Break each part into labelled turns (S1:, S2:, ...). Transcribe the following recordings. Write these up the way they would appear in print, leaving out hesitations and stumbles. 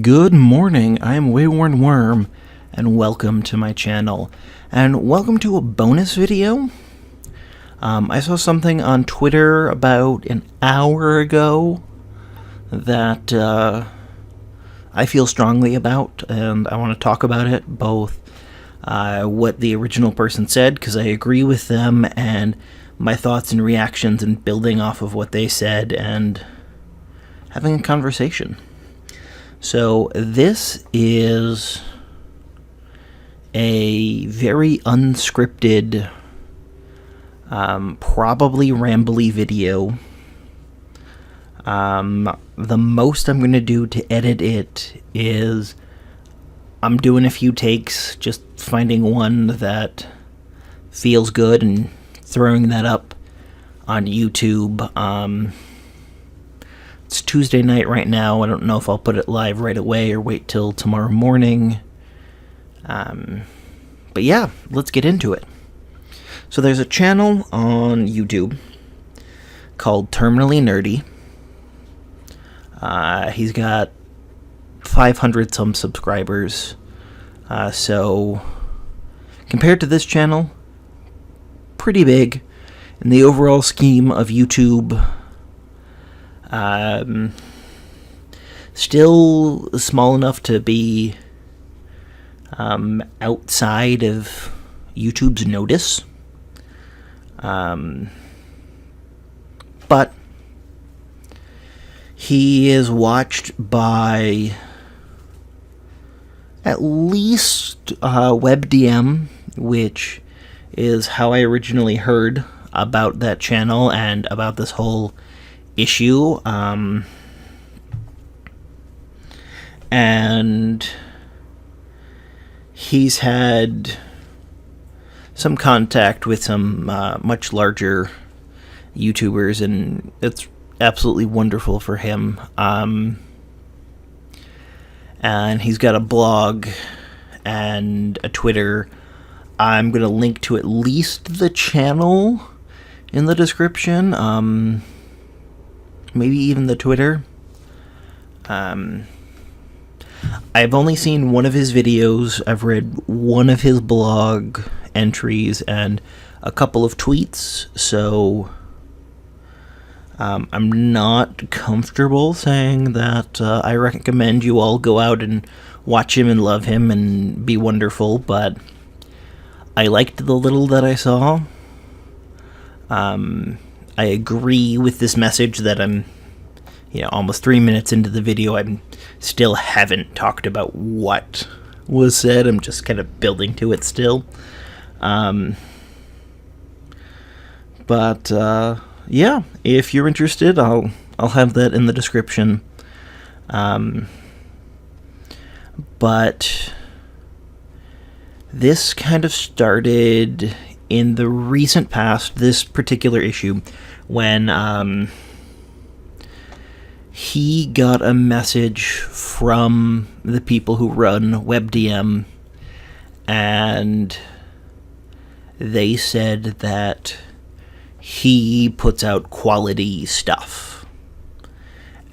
S1: Good morning, I'm WaywornWyrm, and welcome to my channel. And welcome to a bonus video. I saw something on Twitter about an hour ago that I feel strongly about, and I want to talk about it, both what the original person said, because I agree with them, and my thoughts and reactions, and building off of what they said, and having a conversation. So this is a very unscripted, probably rambly video. The most I'm going to do to edit it is I'm doing a few takes, just finding one that feels good and throwing that up on YouTube. It's Tuesday night right now. I don't know if I'll put it live right away or wait till tomorrow morning. But yeah, let's get into it. So there's a channel on YouTube called Terminally Nerdy. He's got 500 some subscribers. So compared to this channel, pretty big in the overall scheme of YouTube. Still small enough to be outside of YouTube's notice. But he is watched by at least WebDM, which is how I originally heard about that channel and about this whole issue, and he's had some contact with some much larger YouTubers, and it's absolutely wonderful for him. And he's got a blog and a Twitter. I'm going to link to at least the channel in the description. Maybe even the Twitter. I've only seen one of his videos. I've read one of his blog entries and a couple of tweets, so I'm not comfortable saying that I recommend you all go out and watch him and love him and be wonderful, but I liked the little that I saw. I agree with this message that I'm, almost 3 minutes into the video. I still haven't talked about what was said. I'm just kind of building to it still. But yeah, if you're interested, I'll have that in the description. But this kind of started in the recent past, this particular issue, when he got a message from the people who run WebDM, and they said that he puts out quality stuff.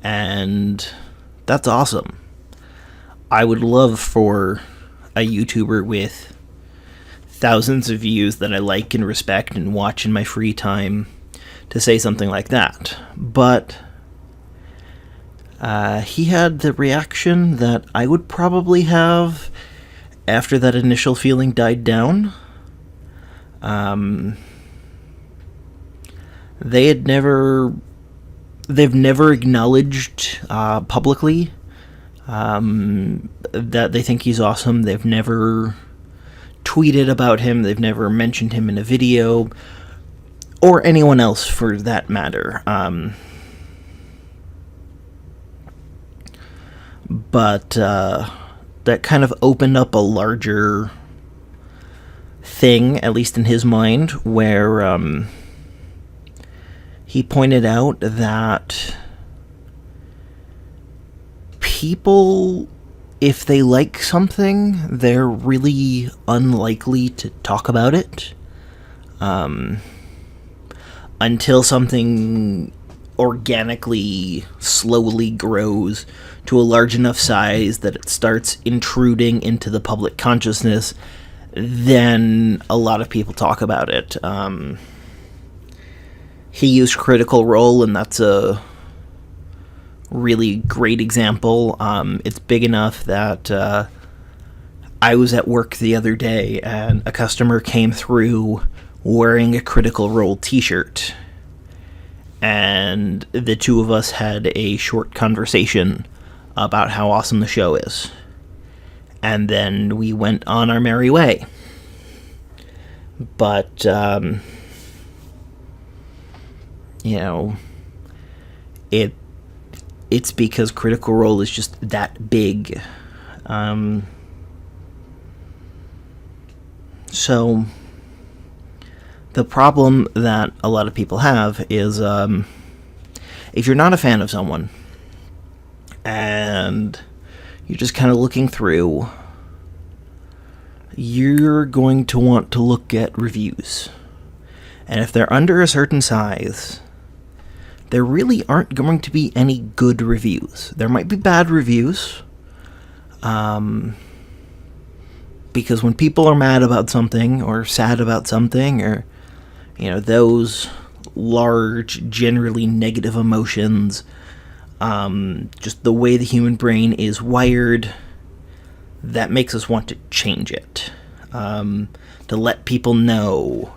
S1: And that's awesome. I would love for a YouTuber with thousands of views that I like and respect and watch in my free time to say something like that. But he had the reaction that I would probably have after that initial feeling died down. They've never acknowledged publicly that they think he's awesome. They've never tweeted about him. They've never mentioned him in a video, or anyone else for that matter. But that kind of opened up a larger thing, at least in his mind, where he pointed out that people, if they like something, they're really unlikely to talk about it until something organically, slowly grows to a large enough size that it starts intruding into the public consciousness, then a lot of people talk about it. He used Critical Role, and that's a really great example. It's big enough that I was at work the other day, and a customer came through wearing a Critical Role t-shirt, and the two of us had a short conversation about how awesome the show is. And then we went on our merry way. But, it's because Critical Role is just that big. So, the problem that a lot of people have is, if you're not a fan of someone, and you're just kind of looking through, you're going to want to look at reviews. And if they're under a certain size, there really aren't going to be any good reviews. There might be bad reviews, because when people are mad about something, or sad about something, or, those large, generally negative emotions, just the way the human brain is wired, that makes us want to change it. To let people know,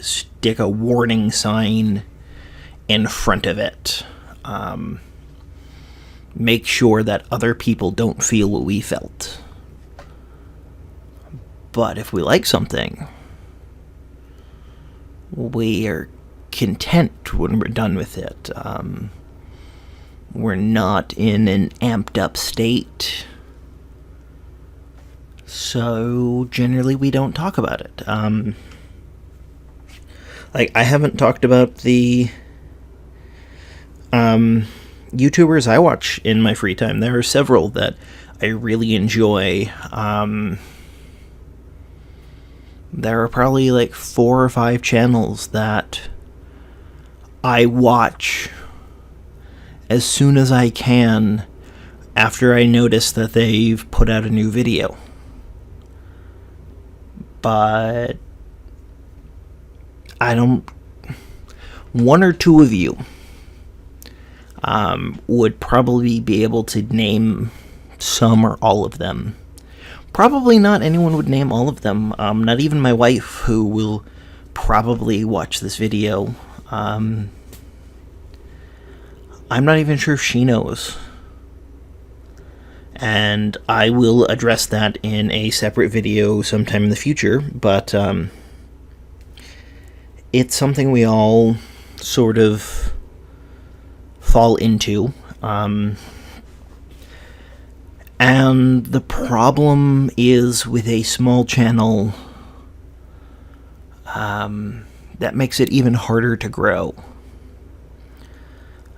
S1: stick a warning sign in front of it. Make sure that other people don't feel what we felt. But if we like something, we are content when we're done with it. We're not in an amped up state. So, generally, we don't talk about it. I haven't talked about the YouTubers I watch in my free time. There are several that I really enjoy. There are probably 4 or 5 channels that I watch as soon as I can after I notice that they've put out a new video. But one or two of you would probably be able to name some or all of them. Probably not anyone would name all of them, not even my wife, who will probably watch this video. I'm not even sure if she knows. And I will address that in a separate video sometime in the future, but it's something we all sort of fall into. And the problem is with a small channel, that makes it even harder to grow.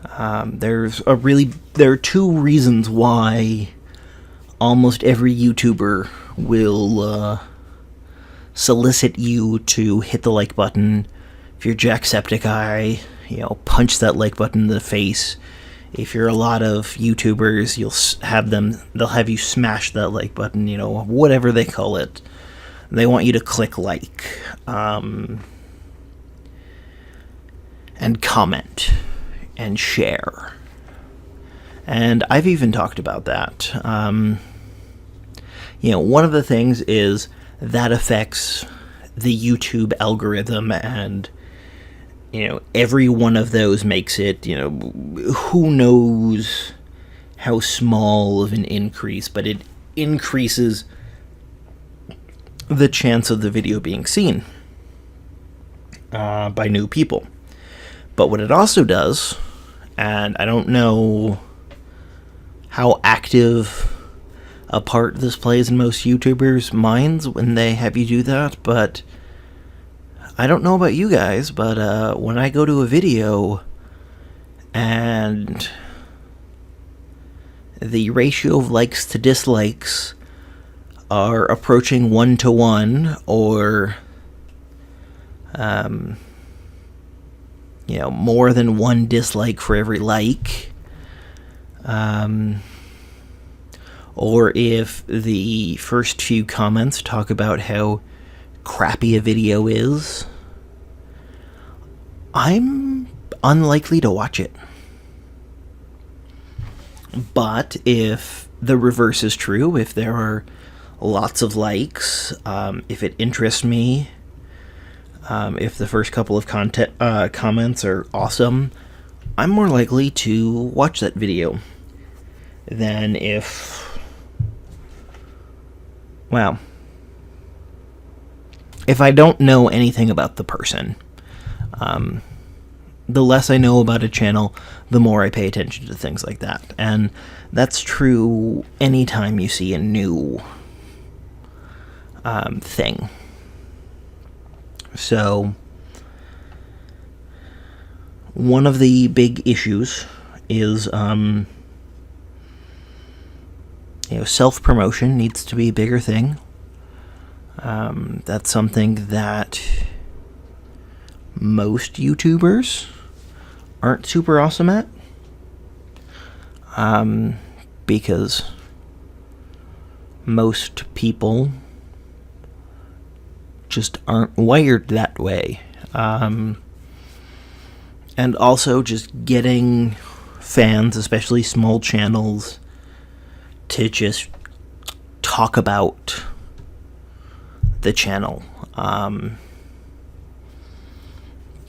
S1: There are 2 reasons why almost every YouTuber will solicit you to hit the like button. If you're Jacksepticeye, punch that like button in the face. If you're a lot of YouTubers, they'll have you smash that like button, whatever they call it. They want you to click like, and comment, and share. And I've even talked about that. One of the things is that affects the YouTube algorithm, and every one of those makes it, who knows how small of an increase, but it increases the chance of the video being seen by new people. But what it also does, and I don't know how active a part this plays in most YouTubers' minds when they have you do that, but I don't know about you guys, but when I go to a video and the ratio of likes to dislikes are approaching 1-to-1, or more than one dislike for every like. Or if the first few comments talk about how crappy a video is, I'm unlikely to watch it. But if the reverse is true, if there are lots of likes, if it interests me, if the first couple of comments are awesome, I'm more likely to watch that video than if I don't know anything about the person. The less I know about a channel, the more I pay attention to things like that. And that's true anytime you see a new thing. So, one of the big issues is, self-promotion needs to be a bigger thing. That's something that most YouTubers aren't super awesome at, because most people just aren't wired that way. And also just getting fans, especially small channels, to just talk about the channel.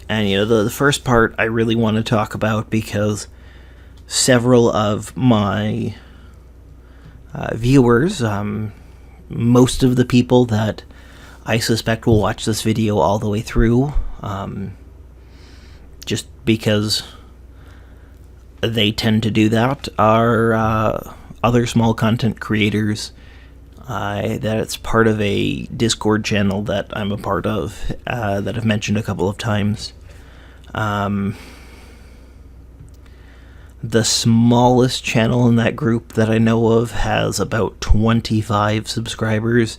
S1: And, the first part I really want to talk about, because several of my viewers, most of the people that I suspect will watch this video all the way through, just because they tend to do that, are other small content creators that it's part of a Discord channel that I'm a part of, that I've mentioned a couple of times. The smallest channel in that group that I know of has about 25 subscribers,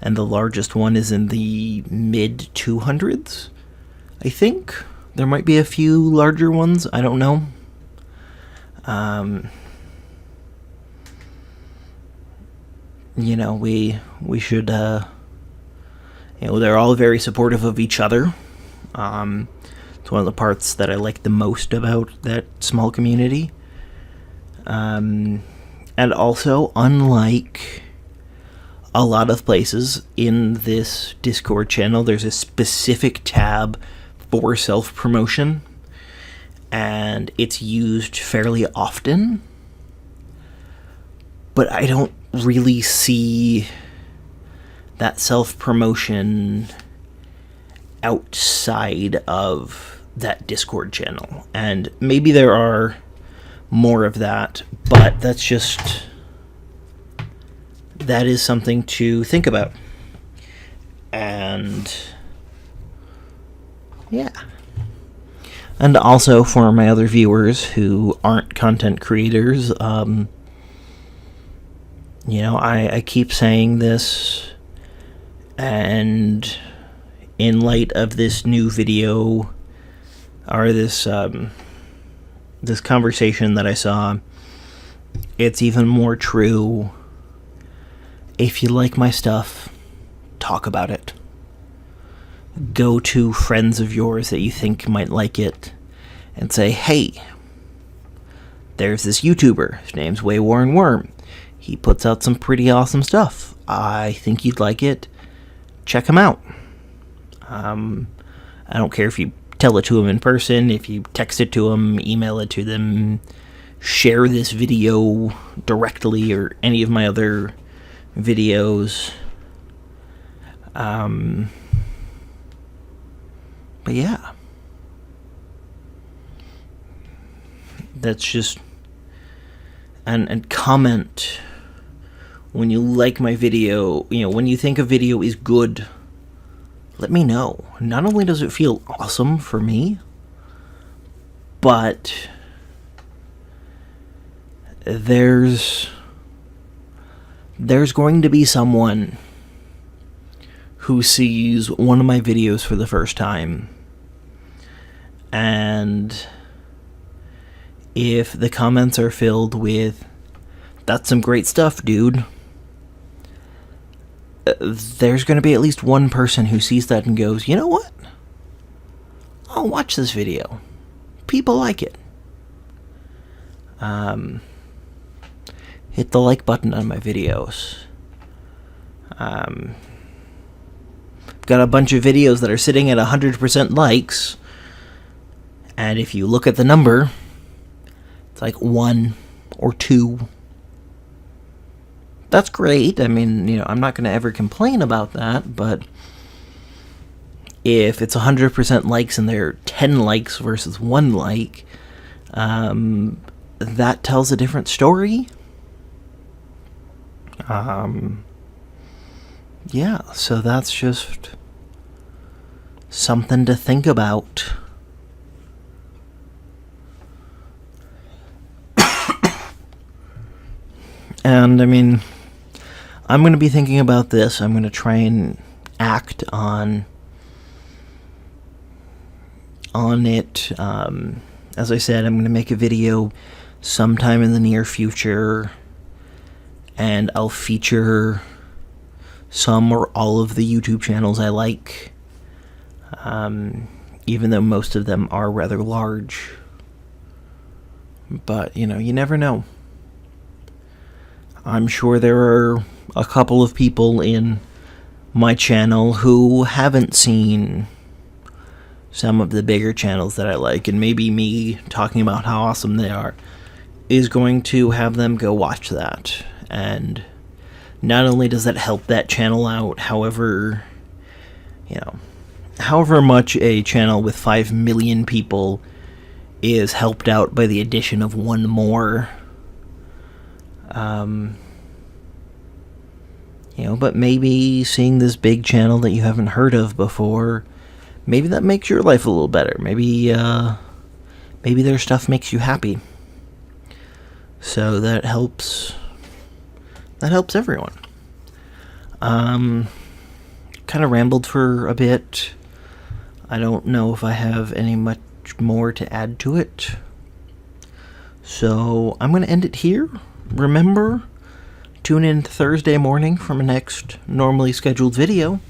S1: and the largest one is in the mid-200s, I think. There might be a few larger ones, I don't know. We should, they're all very supportive of each other. It's one of the parts that I like the most about that small community. And also, unlike a lot of places in this Discord channel, there's a specific tab for self-promotion, and it's used fairly often. But I don't really see that self-promotion outside of that Discord channel. And maybe there are more of that, but that is something to think about. And yeah. And also for my other viewers who aren't content creators, I keep saying this, and in light of this new video, or this conversation that I saw, it's even more true. If you like my stuff, talk about it. Go to friends of yours that you think might like it and say, hey, there's this YouTuber. His name's WaywornWyrm. He puts out some pretty awesome stuff. I think you'd like it. Check him out. I don't care if you tell it to him in person, if you text it to him, email it to them, share this video directly or any of my other videos. But yeah. That's just... And comment when you like my video. When you think a video is good, let me know. Not only does it feel awesome for me, but there's going to be someone who sees one of my videos for the first time And if the comments are filled with, "That's some great stuff, dude," there's going to be at least one person who sees that and goes, "You know what? I'll watch this video. People like it." Hit the like button on my videos. Got a bunch of videos that are sitting at 100% likes, and if you look at the number, it's like 1 or 2. That's great. I mean, I'm not going to ever complain about that, but if it's 100% likes and there are 10 likes versus 1 like, that tells a different story. Yeah, so that's just something to think about. And, I mean, I'm going to be thinking about this. I'm going to try and act on it. As I said, I'm going to make a video sometime in the near future, and I'll feature some or all of the YouTube channels I like, even though most of them are rather large. But, you never know. I'm sure there are a couple of people in my channel who haven't seen some of the bigger channels that I like, and maybe me talking about how awesome they are is going to have them go watch that. And not only does that help that channel out, however much a channel with 5 million people is helped out by the addition of one more, but maybe seeing this big channel that you haven't heard of before, maybe that makes your life a little better. Maybe their stuff makes you happy. So that helps everyone. Kind of rambled for a bit. I don't know if I have any much more to add to it. So I'm going to end it here. Remember, tune in Thursday morning for my next normally scheduled video.